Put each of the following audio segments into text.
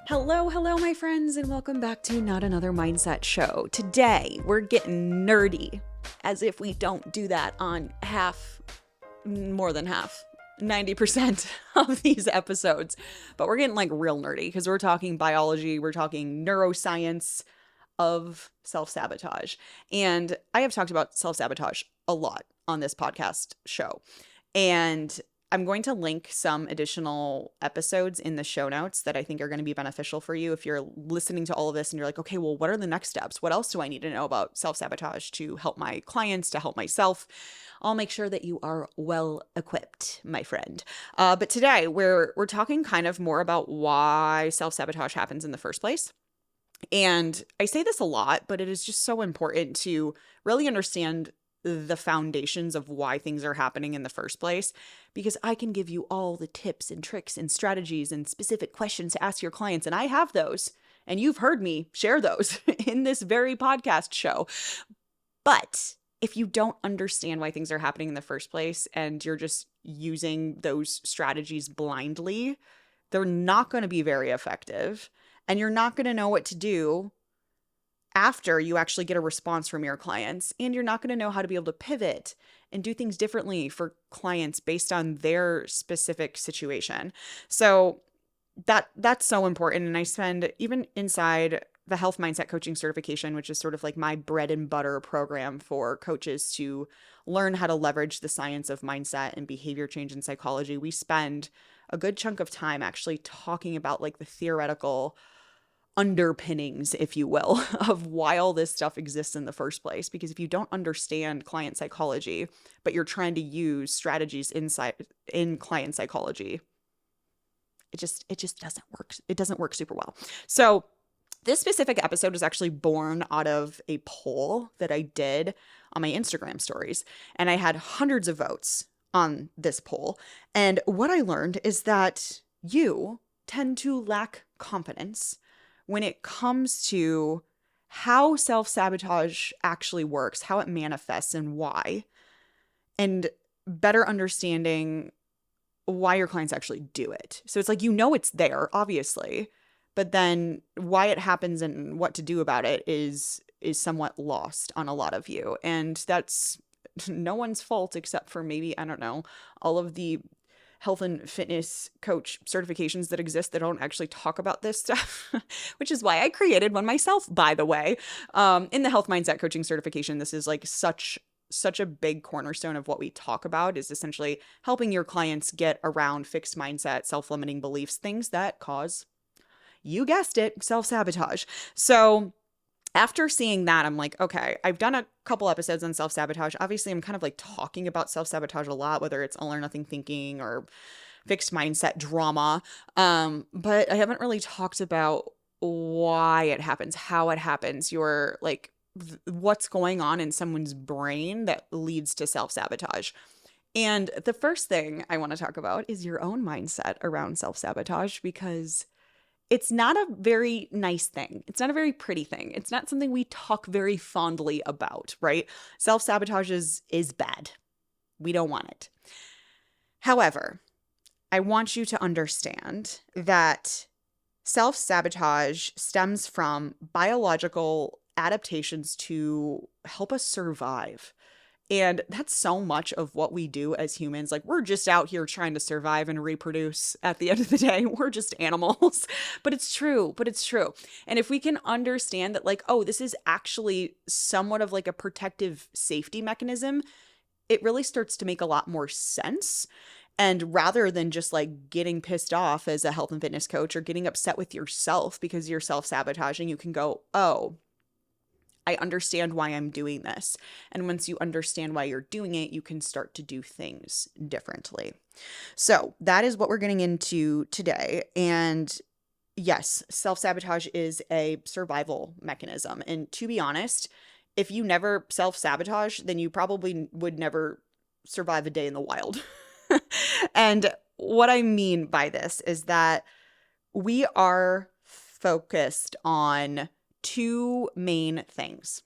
Hello, my friends, and welcome back to Not Another Mindset Show. Today, we're getting nerdy, as if we don't do that on more than half, 90% of these episodes. But we're getting like real nerdy because we're talking biology, we're talking neuroscience of self-sabotage. And I have talked about self-sabotage a lot on this podcast show. And I'm going to link some additional episodes in the show notes that I think are going to be beneficial for you if you're listening to all of this and you're like, okay, well, what are the next steps? What else do I need to know about self-sabotage to help my clients, to help myself? I'll make sure that you are well equipped, my friend. But today we're talking kind of more about why self-sabotage happens in the first place. And I say this a lot, but it is just so important to really understand the foundations of why things are happening in the first place, because I can give you all the tips and tricks and strategies and specific questions to ask your clients. And I have those, and you've heard me share those in this very podcast show. But if you don't understand why things are happening in the first place and you're just using those strategies blindly, they're not going to be very effective. And you're not going to know what to do after you actually get a response from your clients, and you're not going to know how to be able to pivot and do things differently for clients based on their specific situation. So that's so important. And I spend, even inside the health mindset coaching certification, which is sort of like my bread and butter program for coaches to learn how to leverage the science of mindset and behavior change in psychology, we spend a good chunk of time actually talking about like the theoretical underpinnings, if you will, of why all this stuff exists in the first place. Because if you don't understand client psychology, but you're trying to use strategies in client psychology, it just doesn't work. It doesn't work super well. So this specific episode was actually born out of a poll that I did on my Instagram stories. And I had hundreds of votes on this poll. And what I learned is that you tend to lack confidence when it comes to how self-sabotage actually works, how it manifests and why, and better understanding why your clients actually do it. So it's like, it's there, obviously, but then why it happens and what to do about it is somewhat lost on a lot of you. And that's no one's fault except for maybe, I don't know, all of the health and fitness coach certifications that exist that don't actually talk about this stuff, which is why I created one myself, by the way. In the health mindset coaching certification, this is like such a big cornerstone of what we talk about, is essentially helping your clients get around fixed mindset, self-limiting beliefs, things that cause, you guessed it, self-sabotage. So after seeing that, I'm like, okay, I've done a couple episodes on self-sabotage. Obviously, I'm kind of like talking about self-sabotage a lot, whether it's all or nothing thinking or fixed mindset drama. But I haven't really talked about why it happens, how it happens, what's going on in someone's brain that leads to self-sabotage. And the first thing I want to talk about is your own mindset around self-sabotage, because it's not a very nice thing. It's not a very pretty thing. It's not something we talk very fondly about, right? Self-sabotage is bad. We don't want it. However, I want you to understand that self-sabotage stems from biological adaptations to help us survive. And that's so much of what we do as humans. Like, we're just out here trying to survive and reproduce at the end of the day. We're just animals. But it's true. And if we can understand that, like, oh, this is actually somewhat of like a protective safety mechanism, it really starts to make a lot more sense. And rather than just like getting pissed off as a health and fitness coach or getting upset with yourself because you're self-sabotaging, you can go, oh, I understand why I'm doing this. And once you understand why you're doing it, you can start to do things differently. So that is what we're getting into today. And yes, self-sabotage is a survival mechanism. And to be honest, if you never self-sabotage, then you probably would never survive a day in the wild. And what I mean by this is that we are focused on two main things.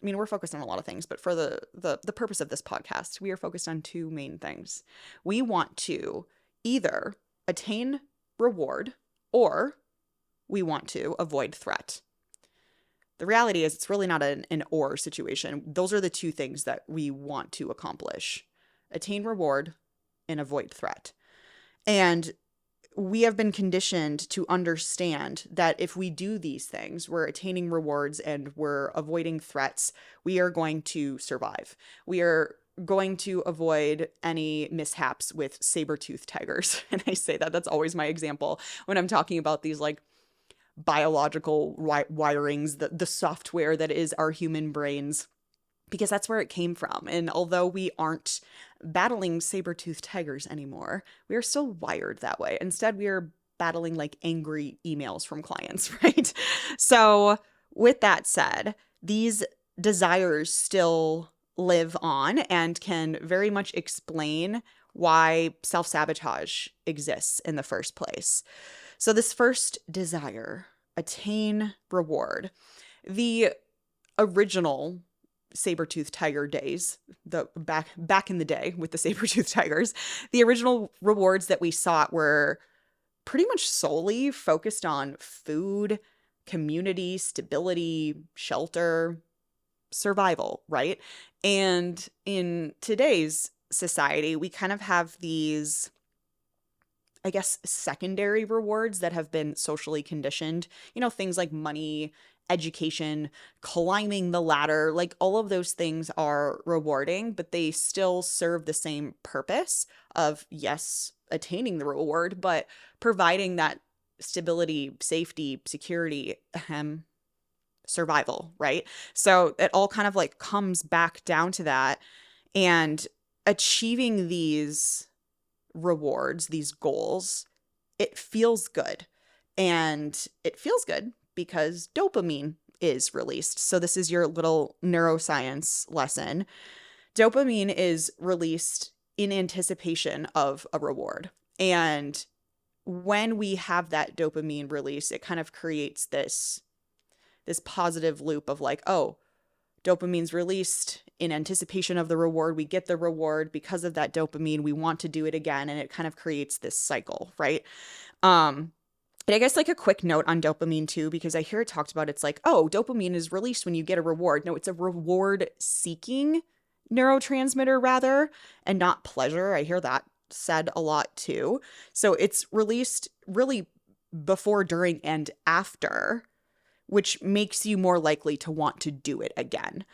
I mean, we're focused on a lot of things, but for the purpose of this podcast, we are focused on two main things. We want to either attain reward or we want to avoid threat. The reality is it's really not an or situation. Those are the two things that we want to accomplish: attain reward and avoid threat. And we have been conditioned to understand that if we do these things, we're attaining rewards and we're avoiding threats, we are going to survive. We are going to avoid any mishaps with saber-toothed tigers. And I say that's always my example when I'm talking about these like biological wirings, the software that is our human brains, because that's where it came from. And although we aren't battling saber-toothed tigers anymore, we are still wired that way. Instead, we are battling like angry emails from clients, right? So with that said, these desires still live on and can very much explain why self-sabotage exists in the first place. So this first desire, attain reward, the original saber-toothed tiger days, the back in the day with the saber-toothed tigers, the original rewards that we sought were pretty much solely focused on food, community, stability, shelter, survival, right? And in today's society, we kind of have these, I guess, secondary rewards that have been socially conditioned, things like money, education, climbing the ladder, like all of those things are rewarding, but they still serve the same purpose of, yes, attaining the reward, but providing that stability, safety, security, survival, right? So it all kind of like comes back down to that. And achieving these rewards, these goals, it feels good. And it feels good because dopamine is released. So this is your little neuroscience lesson. Dopamine is released in anticipation of a reward. And when we have that dopamine release, it kind of creates this positive loop of like, oh, dopamine's released in anticipation of the reward. We get the reward because of that dopamine. We want to do it again. And it kind of creates this cycle, right? But I guess like a quick note on dopamine too, because I hear it talked about, it's like, oh, dopamine is released when you get a reward. No, it's a reward seeking neurotransmitter rather, and not pleasure. I hear that said a lot too. So it's released really before, during, and after, which makes you more likely to want to do it again.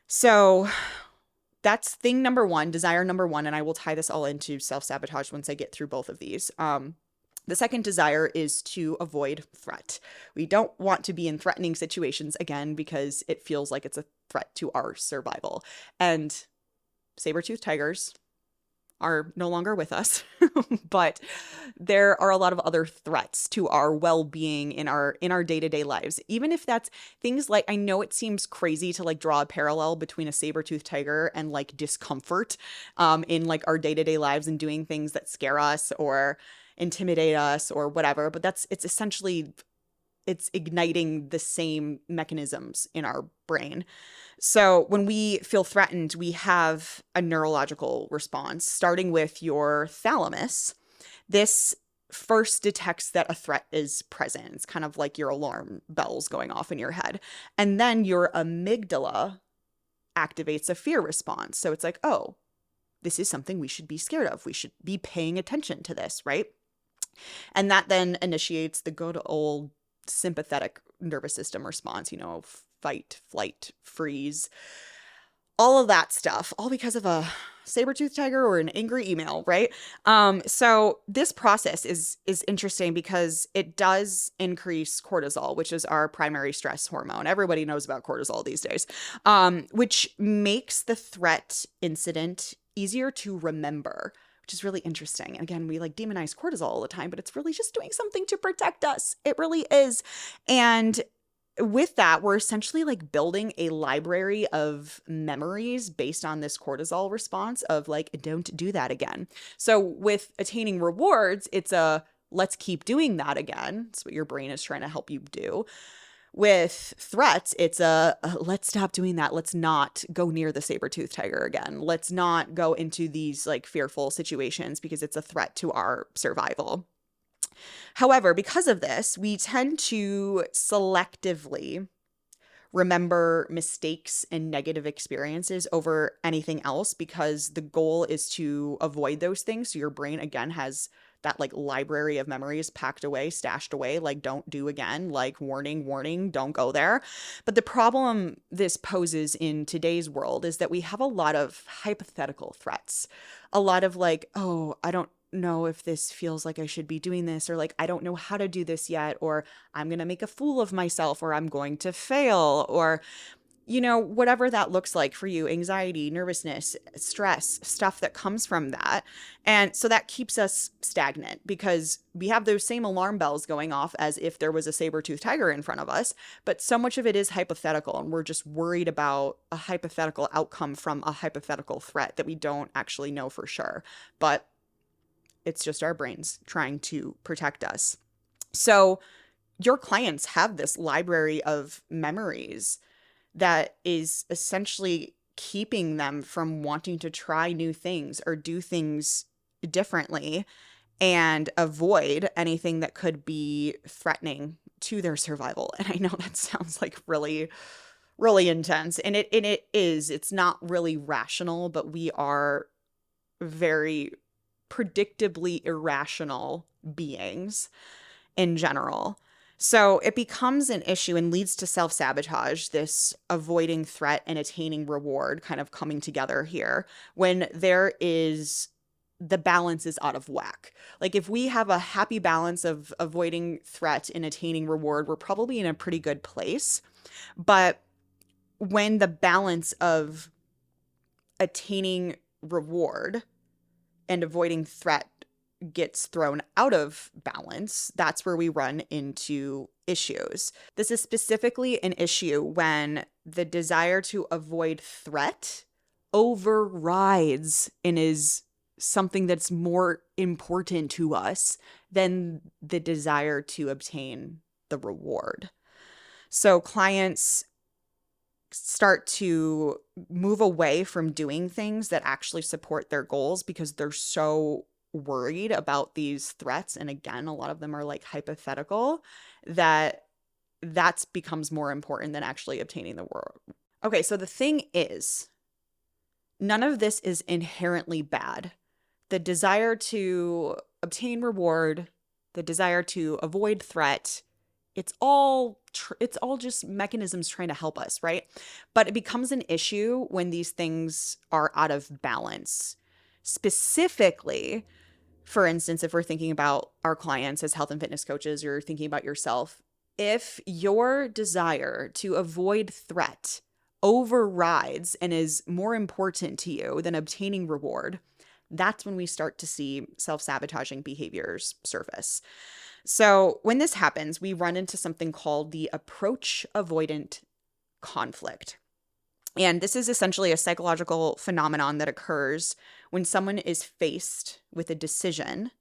So that's thing number one, desire number one, and I will tie this all into self-sabotage once I get through both of these. The second desire is to avoid threat. We don't want to be in threatening situations again because it feels like it's a threat to our survival. And saber-toothed tigers are no longer with us, but there are a lot of other threats to our well-being in our day-to-day lives. Even if that's things like, I know it seems crazy to like draw a parallel between a saber-toothed tiger and like discomfort in like our day-to-day lives and doing things that scare us or intimidate us or whatever, but it's igniting the same mechanisms in our brain. So when we feel threatened, we have a neurological response, starting with your thalamus. This first detects that a threat is present. It's kind of like your alarm bells going off in your head. And then your amygdala activates a fear response. So it's like, oh, this is something we should be scared of. We should be paying attention to this, right? And that then initiates the good old sympathetic nervous system response, fight, flight, freeze, all of that stuff, all because of a saber-toothed tiger or an angry email, right? So this process is interesting because it does increase cortisol, which is our primary stress hormone. Everybody knows about cortisol these days, which makes the threat incident easier to remember, which is really interesting. And again, we like demonize cortisol all the time, but it's really just doing something to protect us. It really is. And with that, we're essentially like building a library of memories based on this cortisol response of like, don't do that again. So with attaining rewards, it's a let's keep doing that again. That's what your brain is trying to help you do. With threats, it's a let's stop doing that. Let's not go near the saber-toothed tiger again. Let's not go into these like fearful situations because it's a threat to our survival. However, because of this, we tend to selectively remember mistakes and negative experiences over anything else because the goal is to avoid those things. So your brain, again, has that like library of memories packed away, stashed away, like don't do again, like warning, warning, don't go there. But the problem this poses in today's world is that we have a lot of hypothetical threats, a lot of like, oh, I don't know if this feels like I should be doing this, or like, I don't know how to do this yet, or I'm going to make a fool of myself, or I'm going to fail, or whatever that looks like for you, anxiety, nervousness, stress, stuff that comes from that. And so that keeps us stagnant because we have those same alarm bells going off as if there was a saber-toothed tiger in front of us. But so much of it is hypothetical, and we're just worried about a hypothetical outcome from a hypothetical threat that we don't actually know for sure. But it's just our brains trying to protect us. So your clients have this library of memories that is essentially keeping them from wanting to try new things or do things differently and avoid anything that could be threatening to their survival. And I know that sounds like really, really intense. And it is. It's not really rational, but we are very predictably irrational beings in general. So it becomes an issue and leads to self-sabotage, this avoiding threat and attaining reward kind of coming together here when the balance is out of whack. Like if we have a happy balance of avoiding threat and attaining reward, we're probably in a pretty good place. But when the balance of attaining reward and avoiding threat gets thrown out of balance, that's where we run into issues. This is specifically an issue when the desire to avoid threat overrides and is something that's more important to us than the desire to obtain the reward. So clients start to move away from doing things that actually support their goals because they're so worried about these threats, and again, a lot of them are like hypothetical, that becomes more important than actually obtaining the reward. Okay, so the thing is, none of this is inherently bad. The desire to obtain reward, the desire to avoid threat, it's all just mechanisms trying to help us, right? But it becomes an issue when these things are out of balance. Specifically, for instance, if we're thinking about our clients as health and fitness coaches, or thinking about yourself, if your desire to avoid threat overrides and is more important to you than obtaining reward, that's when we start to see self-sabotaging behaviors surface. So when this happens, we run into something called the approach avoidant conflict. And this is essentially a psychological phenomenon that occurs when someone is faced with a decision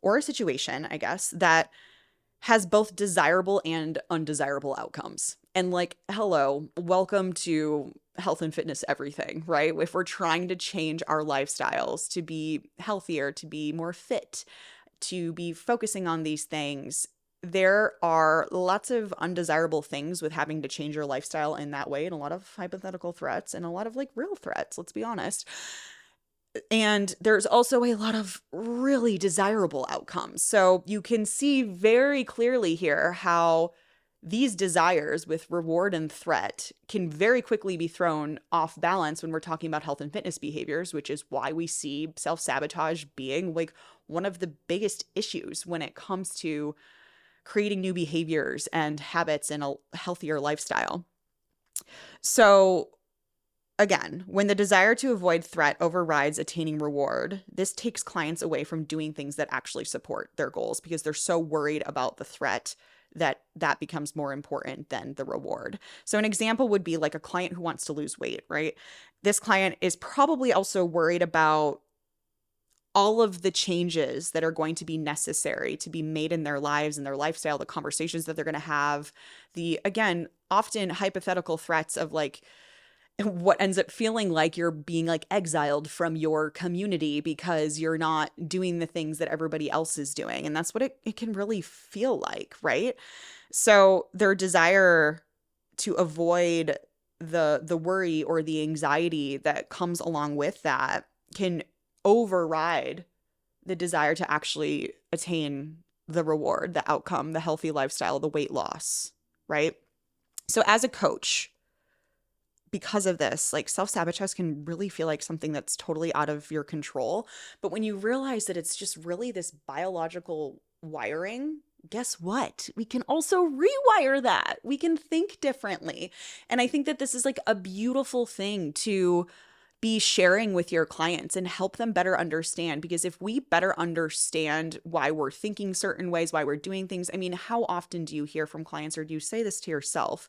or a situation, I guess, that has both desirable and undesirable outcomes. And like, hello, welcome to health and fitness everything, right? If we're trying to change our lifestyles to be healthier, to be more fit, to be focusing on these things, there are lots of undesirable things with having to change your lifestyle in that way, and a lot of hypothetical threats and a lot of like real threats, let's be honest. And there's also a lot of really desirable outcomes. So you can see very clearly here how these desires with reward and threat can very quickly be thrown off balance when we're talking about health and fitness behaviors, which is why we see self-sabotage being like one of the biggest issues when it comes to creating new behaviors and habits and a healthier lifestyle. So again, when the desire to avoid threat overrides attaining reward, this takes clients away from doing things that actually support their goals because they're so worried about the threat that becomes more important than the reward. So an example would be like a client who wants to lose weight, right? This client is probably also worried about all of the changes that are going to be necessary to be made in their lives and their lifestyle, the conversations that they're going to have, the, again, often hypothetical threats of like, what ends up feeling like you're being like exiled from your community because you're not doing the things that everybody else is doing. And that's what it can really feel like, right? So their desire to avoid the worry or the anxiety that comes along with that can override the desire to actually attain the reward, the outcome, the healthy lifestyle, the weight loss, right? So as a coach, because of this, like self-sabotage can really feel like something that's totally out of your control. But when you realize that it's just really this biological wiring, guess what? We can also rewire that. We can think differently. And I think that this is like a beautiful thing to be sharing with your clients and help them better understand. Because if we better understand why we're thinking certain ways, why we're doing things, I mean, how often do you hear from clients, or do you say this to yourself?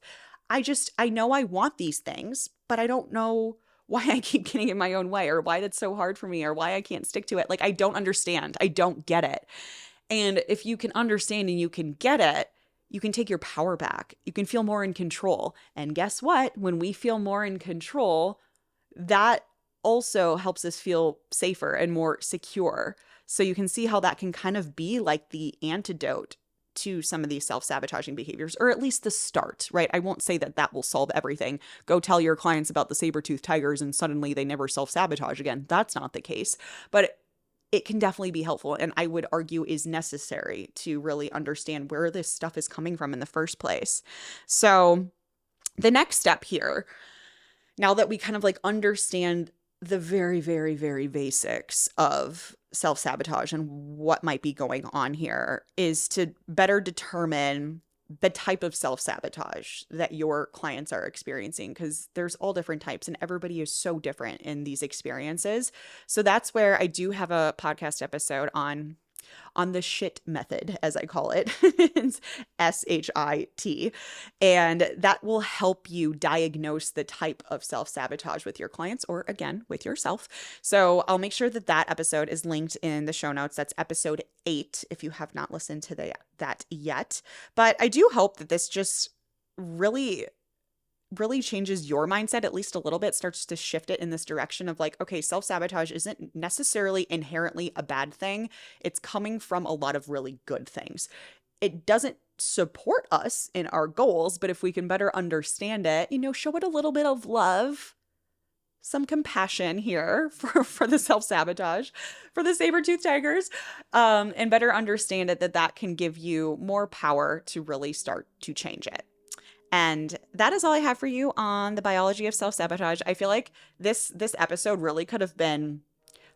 I know I want these things, but I don't know why I keep getting in my own way, or why that's so hard for me, or why I can't stick to it. Like, I don't understand. I don't get it. And if you can understand and you can get it, you can take your power back. You can feel more in control. And guess what? When we feel more in control, that also helps us feel safer and more secure. So you can see how that can kind of be like the antidote to some of these self-sabotaging behaviors, or at least the start, right? I won't say that that will solve everything. Go tell your clients about the saber-toothed tigers and suddenly they never self-sabotage again. That's not the case. But it can definitely be helpful, and I would argue is necessary to really understand where this stuff is coming from in the first place. So the next step here, now that we kind of like understand the very, very, very basics of self-sabotage and what might be going on here, is to better determine the type of self-sabotage that your clients are experiencing, because there's all different types and everybody is so different in these experiences. So that's where I do have a podcast episode on the shit method, as I call it. It's SHIT. And that will help you diagnose the type of self-sabotage with your clients, or again, with yourself. So I'll make sure that that episode is linked in the show notes. That's episode 8 if you have not listened to that yet. But I do hope that this just really changes your mindset, at least a little bit, starts to shift it in this direction of like, okay, self-sabotage isn't necessarily inherently a bad thing. It's coming from a lot of really good things. It doesn't support us in our goals, but if we can better understand it, show it a little bit of love, some compassion here for the self-sabotage, for the saber-toothed tigers, and better understand it, that can give you more power to really start to change it. And that is all I have for you on the biology of self-sabotage. I feel like this episode really could have been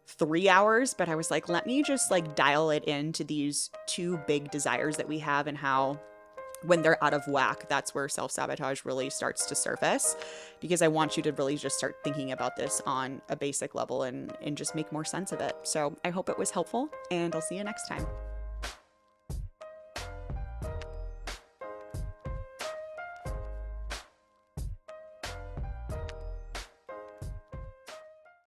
3 hours, but I was like, let me just like dial it into these 2 big desires that we have, and how when they're out of whack, that's where self-sabotage really starts to surface, because I want you to really just start thinking about this on a basic level and just make more sense of it. So I hope it was helpful, and I'll see you next time.